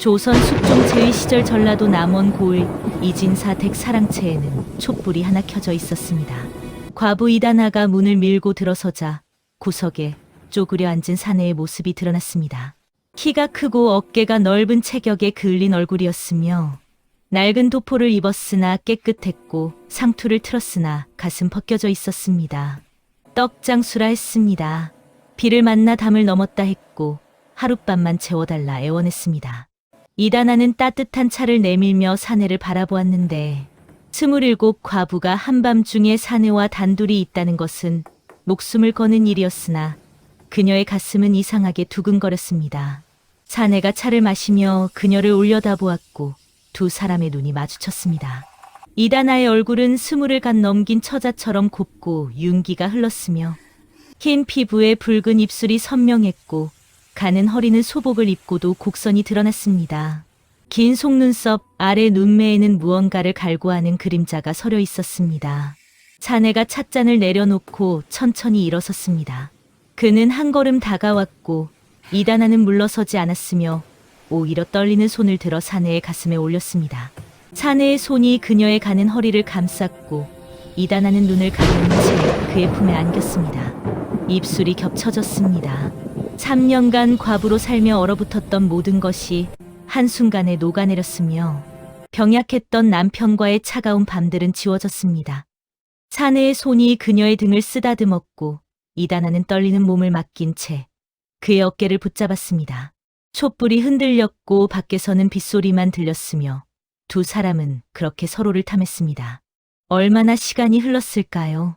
조선 숙종 제위 시절 전라도 남원 고을 이진사댁 사랑채에는 촛불이 하나 켜져 있었습니다. 과부 이다나가 문을 밀고 들어서자 구석에 쪼그려 앉은 사내의 모습이 드러났습니다. 키가 크고 어깨가 넓은 체격에 그을린 얼굴이었으며 낡은 도포를 입었으나 깨끗했고 상투를 틀었으나 가슴 벗겨져 있었습니다. 떡장수라 했습니다. 비를 만나 담을 넘었다 했고 하룻밤만 재워달라 애원했습니다. 이다나는 따뜻한 차를 내밀며 사내를 바라보았는데 27 과부가 한밤중에 사내와 단둘이 있다는 것은 목숨을 거는 일이었으나 그녀의 가슴은 이상하게 두근거렸습니다. 사내가 차를 마시며 그녀를 올려다보았고 두 사람의 눈이 마주쳤습니다. 이다나의 얼굴은 20을 갓 넘긴 처자처럼 곱고 윤기가 흘렀으며 흰 피부에 붉은 입술이 선명했고 가는 허리는 소복을 입고도 곡선이 드러났습니다. 긴 속눈썹 아래 눈매에는 무언가를 갈구하는 그림자가 서려 있었습니다. 사내가 찻잔을 내려놓고 천천히 일어섰습니다. 그는 한 걸음 다가왔고 이다나는 물러서지 않았으며 오히려 떨리는 손을 들어 사내의 가슴에 올렸습니다. 사내의 손이 그녀의 가는 허리를 감쌌고 이다나는 눈을 감은 채 그의 품에 안겼습니다. 입술이 겹쳐졌습니다. 3년간 과부로 살며 얼어붙었던 모든 것이 한순간에 녹아내렸으며 병약했던 남편과의 차가운 밤들은 지워졌습니다. 사내의 손이 그녀의 등을 쓰다듬었고 이다나는 떨리는 몸을 맡긴 채 그의 어깨를 붙잡았습니다. 촛불이 흔들렸고 밖에서는 빗소리만 들렸으며 두 사람은 그렇게 서로를 탐했습니다. 얼마나 시간이 흘렀을까요?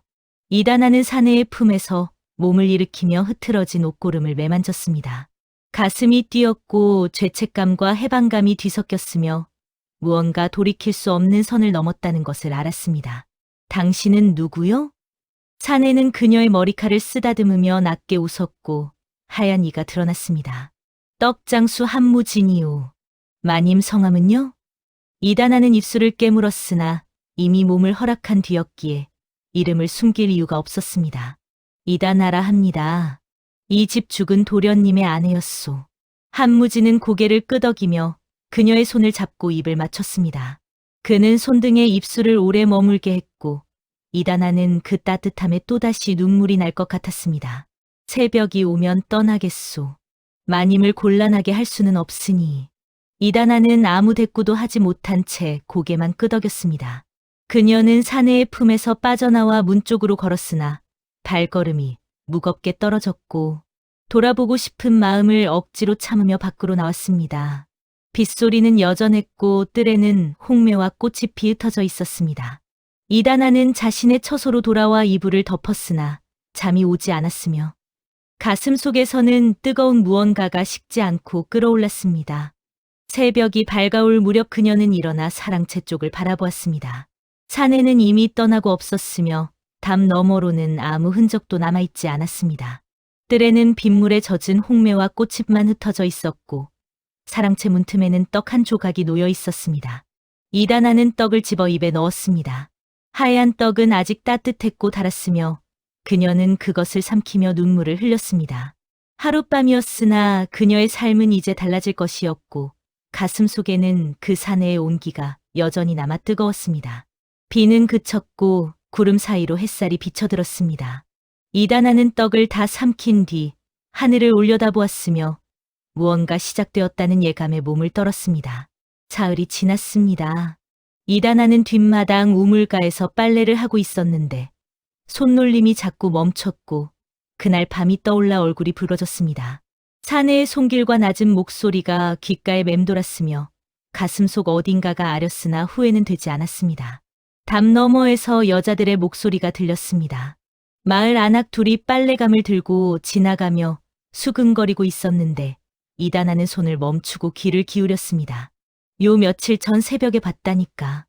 이다나는 사내의 품에서 몸을 일으키며 흐트러진 옷고름을 매만졌습니다. 가슴이 뛰었고 죄책감과 해방감이 뒤섞였으며 무언가 돌이킬 수 없는 선을 넘었다는 것을 알았습니다. 당신은 누구요? 사내는 그녀의 머리칼을 쓰다듬으며 낮게 웃었고 하얀 이가 드러났습니다. 떡장수 한무진이요. 마님 성함은요? 이다나는 입술을 깨물었으나 이미 몸을 허락한 뒤였기에 이름을 숨길 이유가 없었습니다. 이다나라 합니다. 이 집 죽은 도련님의 아내였소. 한무진은 고개를 끄덕이며 그녀의 손을 잡고 입을 맞췄습니다. 그는 손등에 입술을 오래 머물게 했고 이다나는 그 따뜻함에 또다시 눈물이 날 것 같았습니다. 새벽이 오면 떠나겠소. 마님을 곤란하게 할 수는 없으니. 이다나는 아무 대꾸도 하지 못한 채 고개만 끄덕였습니다. 그녀는 사내의 품에서 빠져나와 문 쪽으로 걸었으나 발걸음이 무겁게 떨어졌고 돌아보고 싶은 마음을 억지로 참으며 밖으로 나왔습니다. 빗소리는 여전했고 뜰에는 홍매와 꽃이 피흩어져 있었습니다. 이다나는 자신의 처소로 돌아와 이불을 덮었으나 잠이 오지 않았으며 가슴 속에서는 뜨거운 무언가가 식지 않고 끓어올랐습니다. 새벽이 밝아올 무렵 그녀는 일어나 사랑채 쪽을 바라보았습니다. 사내는 이미 떠나고 없었으며 담 너머로는 아무 흔적도 남아있지 않았습니다. 뜰에는 빗물에 젖은 홍매와 꽃잎만 흩어져 있었고 사랑채 문틈에는 떡 한 조각이 놓여 있었습니다. 이다나는 떡을 집어 입에 넣었습니다. 하얀 떡은 아직 따뜻했고 달았으며 그녀는 그것을 삼키며 눈물을 흘렸습니다. 하룻밤이었으나 그녀의 삶은 이제 달라질 것이었고 가슴 속에는 그 사내의 온기가 여전히 남아 뜨거웠습니다. 비는 그쳤고 구름 사이로 햇살이 비쳐들었습니다. 이다나는 떡을 다 삼킨 뒤 하늘을 올려다보았으며 무언가 시작되었다는 예감에 몸을 떨었습니다. 사흘이 지났습니다. 이다나는 뒷마당 우물가에서 빨래를 하고 있었는데 손놀림이 자꾸 멈췄고 그날 밤이 떠올라 얼굴이 붉어졌습니다. 사내의 손길과 낮은 목소리가 귓가에 맴돌았으며 가슴속 어딘가가 아렸으나 후회는 되지 않았습니다. 담 너머에서 여자들의 목소리가 들렸습니다. 마을 아낙 둘이 빨래감을 들고 지나가며 수근거리고 있었는데 이다나는 손을 멈추고 귀를 기울였습니다. 요 며칠 전 새벽에 봤다니까.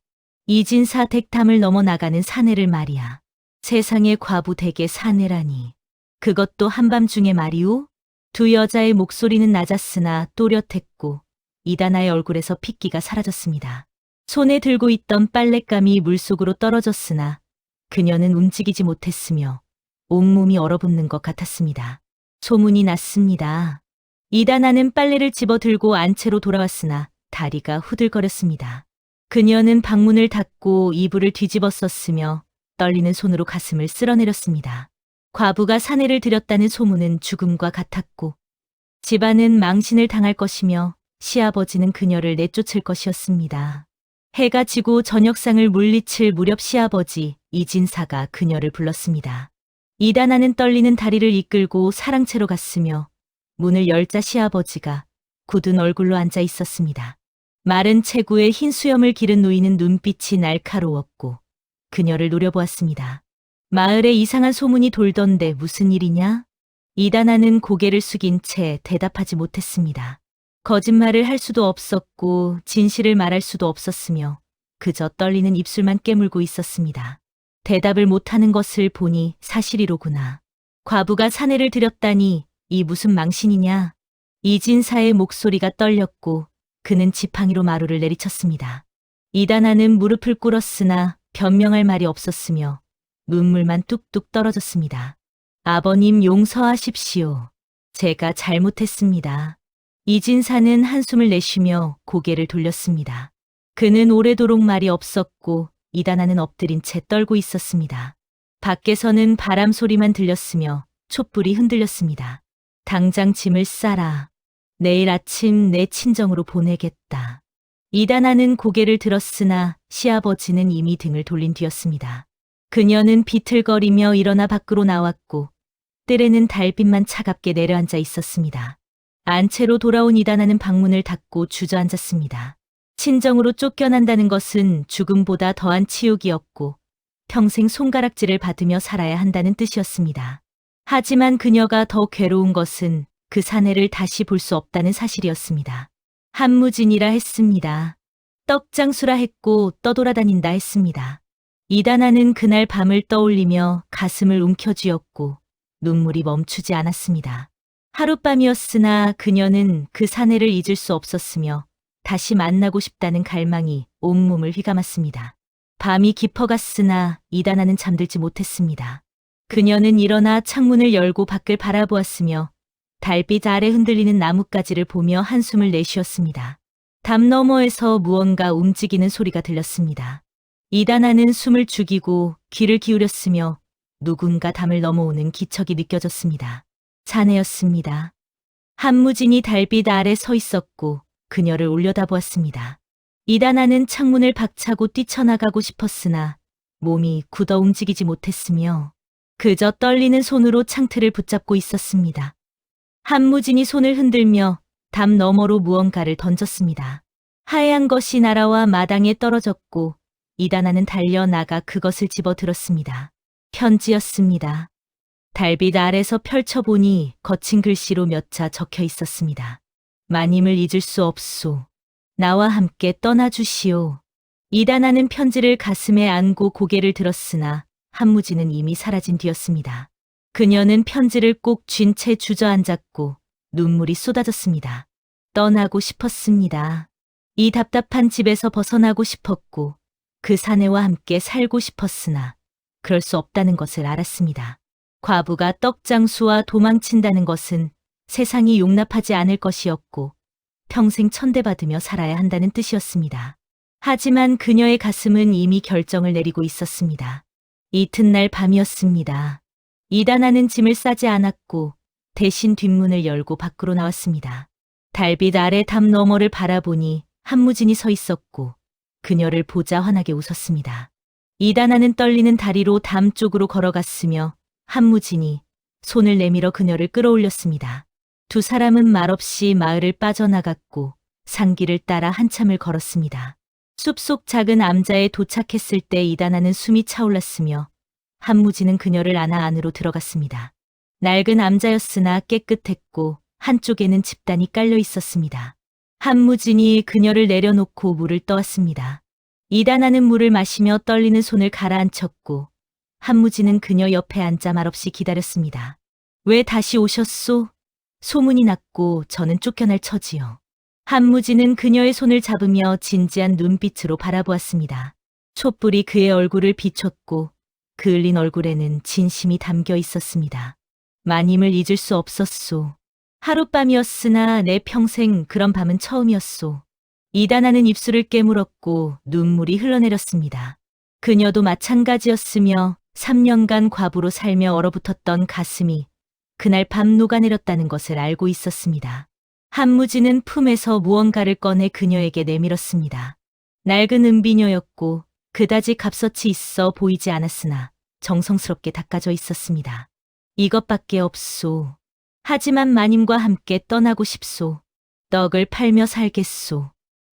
이진사 댁담을 넘어 나가는 사내를 말이야. 세상에 과부 댁의 사내라니. 그것도 한밤중에 말이오? 두 여자의 목소리는 낮았으나 또렷했고 이다나의 얼굴에서 핏기가 사라졌습니다. 손에 들고 있던 빨랫감이 물속으로 떨어졌으나 그녀는 움직이지 못했으며 온몸이 얼어붙는 것 같았습니다. 소문이 났습니다. 이다나는 빨래를 집어들고 안채로 돌아왔으나 다리가 후들거렸습니다. 그녀는 방문을 닫고 이불을 뒤집었었으며 떨리는 손으로 가슴을 쓸어내렸습니다. 과부가 사내를 들였다는 소문은 죽음과 같았고 집안은 망신을 당할 것이며 시아버지는 그녀를 내쫓을 것이었습니다. 해가 지고 저녁상을 물리칠 무렵 시아버지 이진사가 그녀를 불렀습니다. 이다나는 떨리는 다리를 이끌고 사랑채로 갔으며 문을 열자 시아버지가 굳은 얼굴로 앉아 있었습니다. 마른 체구에 흰 수염을 기른 누이는 눈빛이 날카로웠고 그녀를 노려보았습니다. 마을에 이상한 소문이 돌던데 무슨 일이냐? 이다나는 고개를 숙인 채 대답하지 못했습니다. 거짓말을 할 수도 없었고 진실을 말할 수도 없었으며 그저 떨리는 입술만 깨물고 있었습니다. 대답을 못하는 것을 보니 사실이로구나. 과부가 사내를 들였다니 이 무슨 망신이냐. 이진사의 목소리가 떨렸고 그는 지팡이로 마루를 내리쳤습니다. 이다나는 무릎을 꿇었으나 변명할 말이 없었으며 눈물만 뚝뚝 떨어졌습니다. 아버님 용서하십시오. 제가 잘못했습니다. 이진사는 한숨을 내쉬며 고개를 돌렸습니다. 그는 오래도록 말이 없었고 이다나는 엎드린 채 떨고 있었습니다. 밖에서는 바람 소리만 들렸으며 촛불이 흔들렸습니다. 당장 짐을 싸라. 내일 아침 내 친정으로 보내겠다. 이다나는 고개를 들었으나 시아버지는 이미 등을 돌린 뒤였습니다. 그녀는 비틀거리며 일어나 밖으로 나왔고 뜰에는 달빛만 차갑게 내려앉아 있었습니다. 안채로 돌아온 이다나는 방문을 닫고 주저앉았습니다. 친정으로 쫓겨난다는 것은 죽음보다 더한 치욕이었고 평생 손가락질을 받으며 살아야 한다는 뜻이었습니다. 하지만 그녀가 더 괴로운 것은 그 사내를 다시 볼 수 없다는 사실이었습니다. 한무진이라 했습니다. 떡장수라 했고 떠돌아다닌다 했습니다. 이다나는 그날 밤을 떠올리며 가슴을 움켜쥐었고 눈물이 멈추지 않았습니다. 하룻밤이었으나 그녀는 그 사내를 잊을 수 없었으며 다시 만나고 싶다는 갈망이 온몸을 휘감았습니다. 밤이 깊어갔으나 이다나는 잠들지 못했습니다. 그녀는 일어나 창문을 열고 밖을 바라보았으며 달빛 아래 흔들리는 나뭇가지를 보며 한숨을 내쉬었습니다. 담 너머에서 무언가 움직이는 소리가 들렸습니다. 이다나는 숨을 죽이고 귀를 기울였으며 누군가 담을 넘어오는 기척이 느껴졌습니다. 자네였습니다. 한무진이 달빛 아래 서 있었고 그녀를 올려다보았습니다. 이다나는 창문을 박차고 뛰쳐나가고 싶었으나 몸이 굳어 움직이지 못했으며 그저 떨리는 손으로 창틀을 붙잡고 있었습니다. 한무진이 손을 흔들며 담 너머로 무언가를 던졌습니다. 하얀 것이 날아와 마당에 떨어졌고 이다나는 달려나가 그것을 집어들었습니다. 편지였습니다. 달빛 아래서 펼쳐보니 거친 글씨로 몇 자 적혀 있었습니다. 마님을 잊을 수 없소. 나와 함께 떠나주시오. 이다나는 편지를 가슴에 안고 고개를 들었으나 한무진은 이미 사라진 뒤였습니다. 그녀는 편지를 꼭 쥔 채 주저앉았고 눈물이 쏟아졌습니다. 떠나고 싶었습니다. 이 답답한 집에서 벗어나고 싶었고 그 사내와 함께 살고 싶었으나 그럴 수 없다는 것을 알았습니다. 과부가 떡장수와 도망친다는 것은 세상이 용납하지 않을 것이었고 평생 천대받으며 살아야 한다는 뜻이었습니다. 하지만 그녀의 가슴은 이미 결정을 내리고 있었습니다. 이튿날 밤이었습니다. 이다나는 짐을 싸지 않았고 대신 뒷문을 열고 밖으로 나왔습니다. 달빛 아래 담 너머를 바라보니 한무진이 서 있었고 그녀를 보자 환하게 웃었습니다. 이다나는 떨리는 다리로 담 쪽으로 걸어갔으며 한무진이 손을 내밀어 그녀를 끌어올렸습니다. 두 사람은 말없이 마을을 빠져나갔고 산길을 따라 한참을 걸었습니다. 숲속 작은 암자에 도착했을 때 이다나는 숨이 차올랐으며 한무진은 그녀를 안아 안으로 들어갔습니다. 낡은 암자였으나 깨끗했고 한쪽에는 집단이 깔려 있었습니다. 한무진이 그녀를 내려놓고 물을 떠왔습니다. 이다나는 물을 마시며 떨리는 손을 가라앉혔고 한무진은 그녀 옆에 앉아 말없이 기다렸습니다. 왜 다시 오셨소? 소문이 났고 저는 쫓겨날 처지요. 한무진은 그녀의 손을 잡으며 진지한 눈빛으로 바라보았습니다. 촛불이 그의 얼굴을 비췄고 그을린 얼굴에는 진심이 담겨 있었습니다. 마님을 잊을 수 없었소. 하룻밤이었으나 내 평생 그런 밤은 처음이었소. 이다나는 입술을 깨물었고 눈물이 흘러내렸습니다. 그녀도 마찬가지였으며 3년간 과부로 살며 얼어붙었던 가슴이 그날 밤 녹아내렸다는 것을 알고 있었습니다. 한무지는 품에서 무언가를 꺼내 그녀에게 내밀었습니다. 낡은 은비녀였고 그다지 값어치 있어 보이지 않았으나 정성스럽게 닦아져 있었습니다. 이것밖에 없소. 하지만 마님과 함께 떠나고 싶소. 떡을 팔며 살겠소.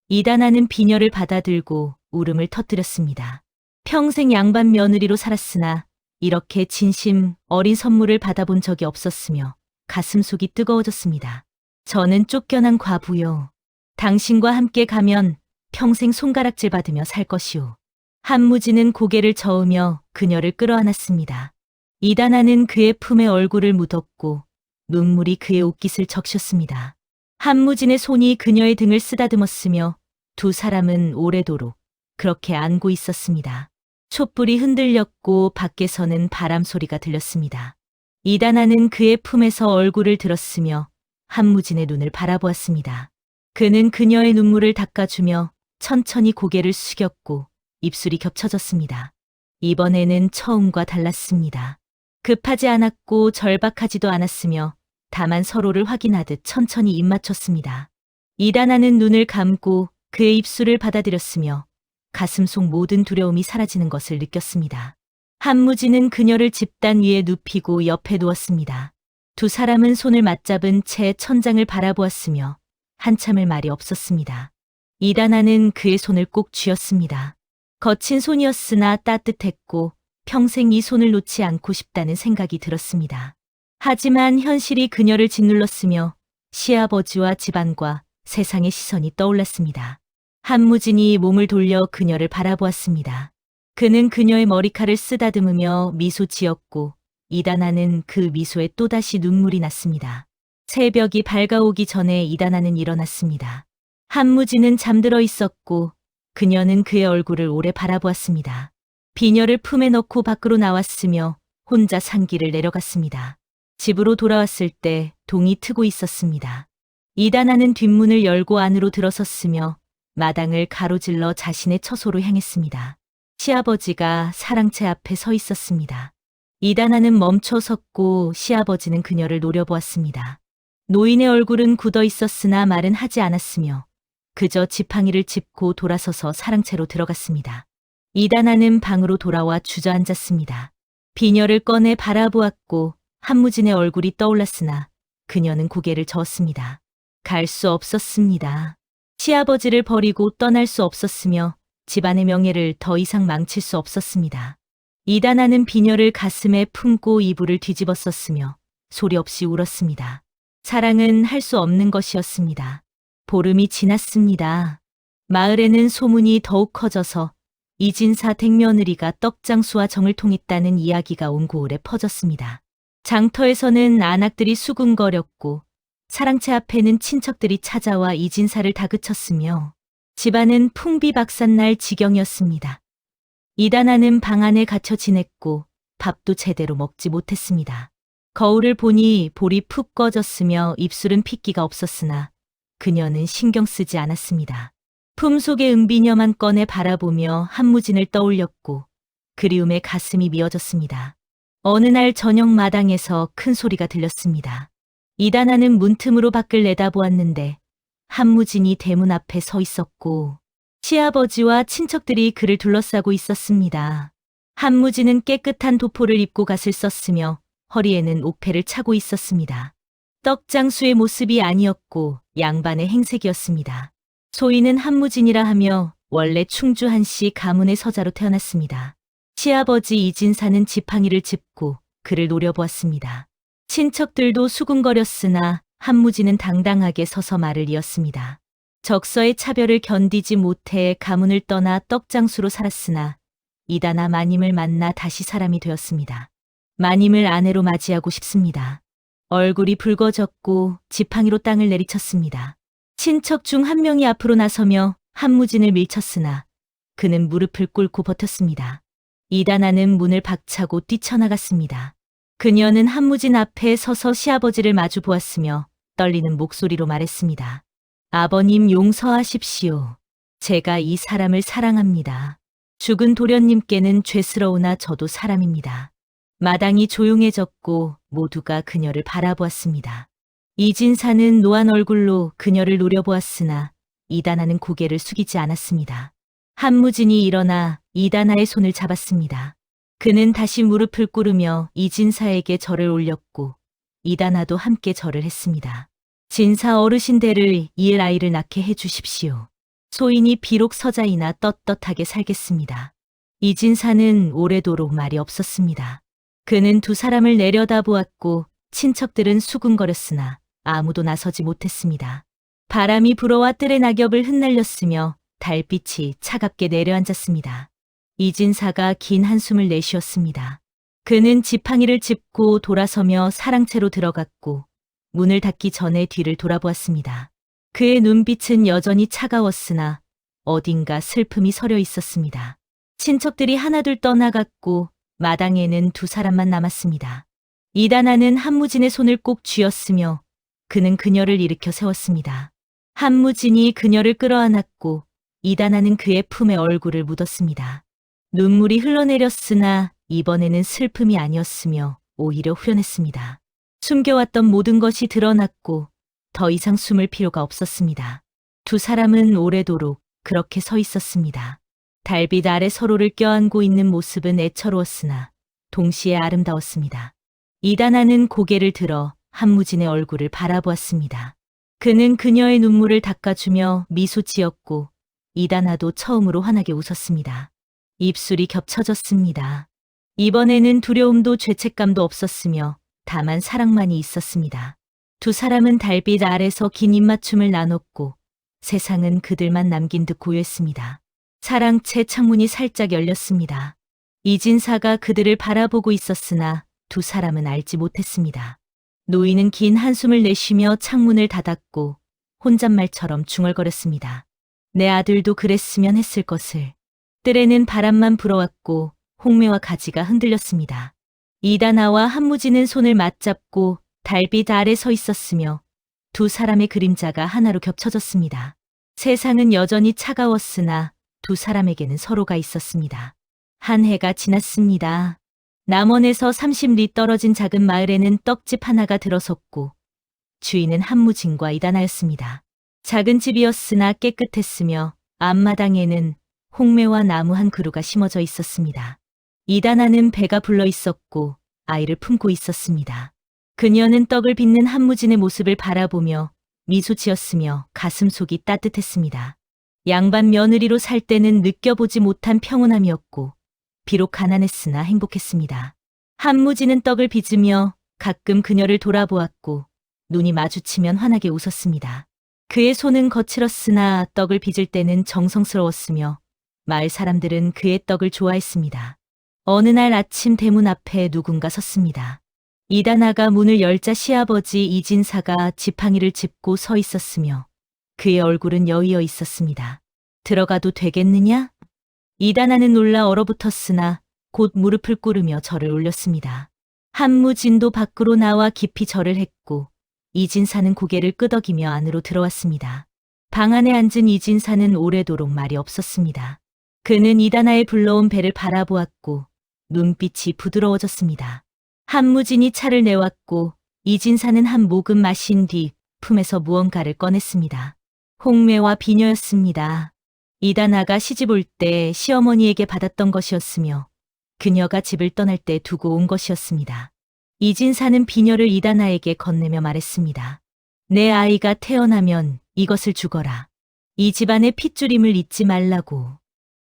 이다나는 비녀를 받아들고 울음을 터뜨렸습니다. 평생 양반 며느리로 살았으나 이렇게 진심 어린 선물을 받아본 적이 없었으며 가슴속이 뜨거워졌습니다. 저는 쫓겨난 과부요. 당신과 함께 가면 평생 손가락질 받으며 살 것이오. 한무지는 고개를 저으며 그녀를 끌어안았습니다. 이다나는 그의 품에 얼굴을 묻었고 눈물이 그의 옷깃을 적셨습니다. 한무진의 손이 그녀의 등을 쓰다듬었으며 두 사람은 오래도록 그렇게 안고 있었습니다. 촛불이 흔들렸고 밖에서는 바람 소리가 들렸습니다. 이다나는 그의 품에서 얼굴을 들었으며 한무진의 눈을 바라보았습니다. 그는 그녀의 눈물을 닦아주며 천천히 고개를 숙였고 입술이 겹쳐졌습니다. 이번에는 처음과 달랐습니다. 급하지 않았고 절박하지도 않았으며 다만 서로를 확인하듯 천천히 입 맞췄습니다. 이다나는 눈을 감고 그의 입술을 받아들였으며 가슴 속 모든 두려움이 사라지는 것을 느꼈습니다. 한무지는 그녀를 집단 위에 눕히고 옆에 누웠습니다. 두 사람은 손을 맞잡은 채 천장을 바라보았으며 한참을 말이 없었습니다. 이다나는 그의 손을 꼭 쥐었습니다. 거친 손이었으나 따뜻했고 평생 이 손을 놓지 않고 싶다는 생각이 들었습니다. 하지만 현실이 그녀를 짓눌렀으며 시아버지와 집안과 세상의 시선이 떠올랐습니다. 한무진이 몸을 돌려 그녀를 바라보았습니다. 그는 그녀의 머리칼을 쓰다듬으며 미소 지었고 이다나는 그 미소에 또다시 눈물이 났습니다. 새벽이 밝아오기 전에 이다나는 일어났습니다. 한무진은 잠들어 있었고 그녀는 그의 얼굴을 오래 바라보았습니다. 비녀를 품에 넣고 밖으로 나왔으며 혼자 산길을 내려갔습니다. 집으로 돌아왔을 때 동이 트고 있었습니다. 이다나는 뒷문을 열고 안으로 들어섰으며 마당을 가로질러 자신의 처소로 향했습니다. 시아버지가 사랑채 앞에 서 있었습니다. 이다나는 멈춰 섰고 시아버지는 그녀를 노려보았습니다. 노인의 얼굴은 굳어 있었으나 말은 하지 않았으며 그저 지팡이를 짚고 돌아서서 사랑채로 들어갔습니다. 이다나는 방으로 돌아와 주저앉았습니다. 비녀를 꺼내 바라보았고 한무진의 얼굴이 떠올랐으나 그녀는 고개를 저었습니다. 갈 수 없었습니다. 시아버지를 버리고 떠날 수 없었으며 집안의 명예를 더 이상 망칠 수 없었습니다. 이다나는 비녀를 가슴에 품고 이불을 뒤집었었으며 소리 없이 울었습니다. 사랑은 할 수 없는 것이었습니다. 보름이 지났습니다. 마을에는 소문이 더욱 커져서 이진사 댁며느리가 떡장수와 정을 통했다는 이야기가 온 고을에 퍼졌습니다. 장터에서는 안악들이 수군거렸고 사랑채 앞에는 친척들이 찾아와 이진사를 다그쳤으며 집안은 풍비박산날 지경이었습니다. 이다나는 방 안에 갇혀 지냈고 밥도 제대로 먹지 못했습니다. 거울을 보니 볼이 푹 꺼졌으며 입술은 핏기가 없었으나 그녀는 신경 쓰지 않았습니다. 품 속의 은비녀만 꺼내 바라보며 한무진을 떠올렸고 그리움에 가슴이 미어졌습니다. 어느 날 저녁 마당에서 큰 소리가 들렸습니다. 이다나는 문틈으로 밖을 내다보았는데 한무진이 대문 앞에 서 있었고 시아버지와 친척들이 그를 둘러싸고 있었습니다. 한무진은 깨끗한 도포를 입고 갓을 썼으며 허리에는 옥패를 차고 있었습니다. 떡장수의 모습이 아니었고 양반의 행색이었습니다. 소인은 한무진이라 하며 원래 충주 한씨 가문의 서자로 태어났습니다. 시아버지 이진사는 지팡이를 짚고 그를 노려보았습니다. 친척들도 수군거렸으나 한무진은 당당하게 서서 말을 이었습니다. 적서의 차별을 견디지 못해 가문을 떠나 떡장수로 살았으나 이다나 마님을 만나 다시 사람이 되었습니다. 마님을 아내로 맞이하고 싶습니다. 얼굴이 붉어졌고 지팡이로 땅을 내리쳤습니다. 친척 중 한 명이 앞으로 나서며 한무진을 밀쳤으나 그는 무릎을 꿇고 버텼습니다. 이다나는 문을 박차고 뛰쳐나갔습니다. 그녀는 한무진 앞에 서서 시아버지를 마주 보았으며 떨리는 목소리로 말했습니다. 아버님 용서하십시오. 제가 이 사람을 사랑합니다. 죽은 도련님께는 죄스러우나 저도 사람입니다. 마당이 조용해졌고 모두가 그녀를 바라보았습니다. 이진사는 노한 얼굴로 그녀를 노려보았으나 이다나는 고개를 숙이지 않았습니다. 한무진이 일어나 이다나의 손을 잡았습니다. 그는 다시 무릎을 꿇으며 이진사에게 절을 올렸고 이다나도 함께 절을 했습니다. 진사 어르신대를 이을 아이를 낳게 해주십시오. 소인이 비록 서자이나 떳떳하게 살겠습니다. 이진사는 오래도록 말이 없었습니다. 그는 두 사람을 내려다보았고 친척들은 수군거렸으나 아무도 나서지 못했습니다. 바람이 불어와 뜰의 낙엽을 흩날렸으며 달빛이 차갑게 내려앉았습니다. 이진사가 긴 한숨을 내쉬었습니다. 그는 지팡이를 짚고 돌아서며 사랑채로 들어갔고 문을 닫기 전에 뒤를 돌아보았습니다. 그의 눈빛은 여전히 차가웠으나 어딘가 슬픔이 서려 있었습니다. 친척들이 하나둘 떠나갔고 마당에는 두 사람만 남았습니다. 이다나는 한무진의 손을 꼭 쥐었으며 그는 그녀를 일으켜 세웠습니다. 한무진이 그녀를 끌어안았고 이다나는 그의 품에 얼굴을 묻었습니다. 눈물이 흘러내렸으나 이번에는 슬픔이 아니었으며 오히려 후련했습니다. 숨겨왔던 모든 것이 드러났고 더 이상 숨을 필요가 없었습니다. 두 사람은 오래도록 그렇게 서 있었습니다. 달빛 아래 서로를 껴안고 있는 모습은 애처로웠으나 동시에 아름다웠습니다. 이다나는 고개를 들어 한무진의 얼굴을 바라보았습니다. 그는 그녀의 눈물을 닦아주며 미소 지었고 이다나도 처음으로 환하게 웃었습니다. 입술이 겹쳐졌습니다. 이번에는 두려움도 죄책감도 없었으며 다만 사랑만이 있었습니다. 두 사람은 달빛 아래서 긴 입맞춤을 나눴고 세상은 그들만 남긴 듯 고요했습니다. 사랑채 창문이 살짝 열렸습니다. 이진사가 그들을 바라보고 있었으나 두 사람은 알지 못했습니다. 노인은 긴 한숨을 내쉬며 창문을 닫았고 혼잣말처럼 중얼거렸습니다. 내 아들도 그랬으면 했을 것을. 뜰에는 바람만 불어왔고 홍매와 가지가 흔들렸습니다. 이다나와 한무진은 손을 맞잡고 달빛 아래 서 있었으며 두 사람의 그림자가 하나로 겹쳐졌습니다. 세상은 여전히 차가웠으나 두 사람에게는 서로가 있었습니다. 한 해가 지났습니다. 남원에서 30리 떨어진 작은 마을에는 떡집 하나가 들어섰고 주인은 한무진과 이다나였습니다. 작은 집이었으나 깨끗했으며 앞마당에는 홍매와 나무 한 그루가 심어져 있었습니다. 이다나는 배가 불러 있었고 아이를 품고 있었습니다. 그녀는 떡을 빚는 한무진의 모습을 바라보며 미소 지었으며 가슴속이 따뜻했습니다. 양반 며느리로 살 때는 느껴보지 못한 평온함이었고 비록 가난했으나 행복했습니다. 한무진은 떡을 빚으며 가끔 그녀를 돌아보았고 눈이 마주치면 환하게 웃었습니다. 그의 손은 거칠었으나 떡을 빚을 때는 정성스러웠으며 마을 사람들은 그의 떡을 좋아했습니다. 어느 날 아침 대문 앞에 누군가 섰습니다. 이다나가 문을 열자 시아버지 이진사가 지팡이를 짚고 서 있었으며 그의 얼굴은 여의어 있었습니다. 들어가도 되겠느냐? 이다나는 놀라 얼어붙었으나 곧 무릎을 꿇으며 절을 올렸습니다. 한무진도 밖으로 나와 깊이 절을 했고 이진사는 고개를 끄덕이며 안으로 들어왔습니다. 방 안에 앉은 이진사는 오래도록 말이 없었습니다. 그는 이다나의 불러온 배를 바라보았고 눈빛이 부드러워졌습니다. 한무진이 차를 내왔고 이진사는 한 모금 마신 뒤 품에서 무언가를 꺼냈습니다. 홍매와 비녀였습니다. 이다나가 시집 올 때 시어머니에게 받았던 것이었으며 그녀가 집을 떠날 때 두고 온 것이었습니다. 이진사는 비녀를 이다나에게 건네며 말했습니다. 내 아이가 태어나면 이것을 주거라. 이 집안의 핏줄임을 잊지 말라고.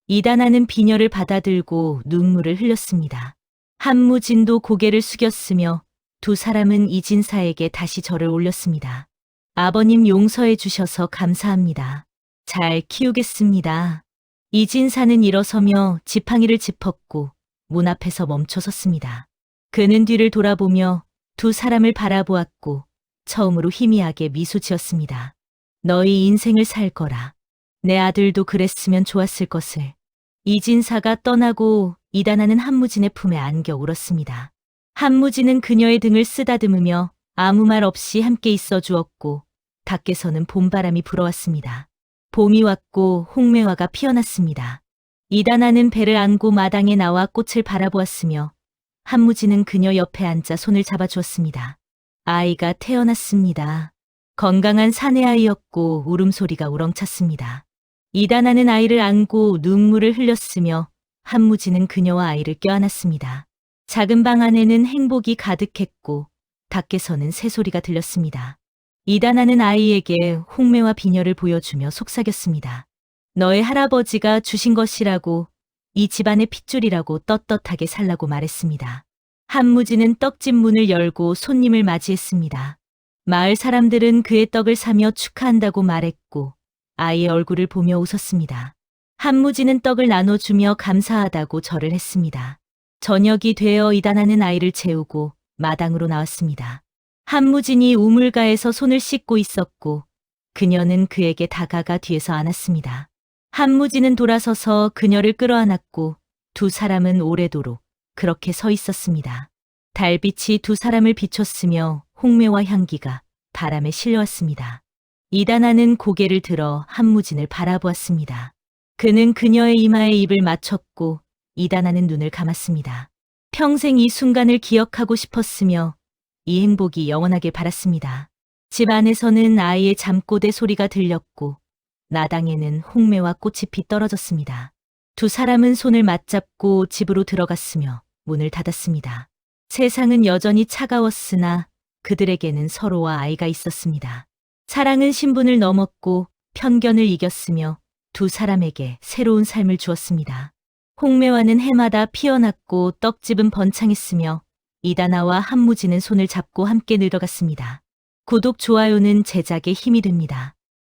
이다나는 비녀를 받아들고 눈물을 흘렸습니다. 한무진도 고개를 숙였으며 두 사람은 이진사에게 다시 절을 올렸습니다. 아버님 용서해 주셔서 감사합니다. 잘 키우겠습니다. 이진사는 일어서며 지팡이를 짚었고 문 앞에서 멈춰 섰습니다. 그는 뒤를 돌아보며 두 사람을 바라보았고 처음으로 희미하게 미소 지었습니다. 너희 인생을 살 거라. 내 아들도 그랬으면 좋았을 것을. 이진사가 떠나고 이다나는 한무진의 품에 안겨 울었습니다. 한무진은 그녀의 등을 쓰다듬으며 아무 말 없이 함께 있어 주었고 밖에서는 봄바람이 불어왔습니다. 봄이 왔고 홍매화가 피어났습니다. 이다나는 배를 안고 마당에 나와 꽃을 바라보았으며 한무지는 그녀 옆에 앉아 손을 잡아주었습니다. 아이가 태어났습니다. 건강한 사내아이였고 울음소리가 우렁찼습니다. 이다나는 아이를 안고 눈물을 흘렸으며 한무지는 그녀와 아이를 껴안았습니다. 작은 방 안에는 행복이 가득했고 밖에서는 새소리가 들렸습니다. 이다나는 아이에게 홍매와 비녀를 보여주며 속삭였습니다. 너의 할아버지가 주신 것이라고, 이 집안의 핏줄이라고 떳떳하게 살라고 말했습니다. 한무지는 떡집 문을 열고 손님을 맞이했습니다. 마을 사람들은 그의 떡을 사며 축하한다고 말했고 아이의 얼굴을 보며 웃었습니다. 한무지는 떡을 나눠주며 감사하다고 절을 했습니다. 저녁이 되어 이다나는 아이를 재우고 마당으로 나왔습니다. 한무진이 우물가에서 손을 씻고 있었고 그녀는 그에게 다가가 뒤에서 안았습니다. 한무진은 돌아서서 그녀를 끌어안았고 두 사람은 오래도록 그렇게 서 있었습니다. 달빛이 두 사람을 비췄으며 홍매와 향기가 바람에 실려왔습니다. 이다나는 고개를 들어 한무진을 바라보았습니다. 그는 그녀의 이마에 입을 맞췄고 이다나는 눈을 감았습니다. 평생 이 순간을 기억하고 싶었으며 이 행복이 영원하길 바랐습니다. 집 안에서는 아이의 잠꼬대 소리가 들렸고 나당에는 홍매와 꽃이 피 떨어졌습니다. 두 사람은 손을 맞잡고 집으로 들어갔으며 문을 닫았습니다. 세상은 여전히 차가웠으나 그들에게는 서로와 아이가 있었습니다. 사랑은 신분을 넘었고 편견을 이겼으며 두 사람에게 새로운 삶을 주었습니다. 홍매화는 해마다 피어났고 떡집은 번창했으며 이다나와 한무지는 손을 잡고 함께 늙어갔습니다. 구독, 좋아요는 제작에 힘이 됩니다.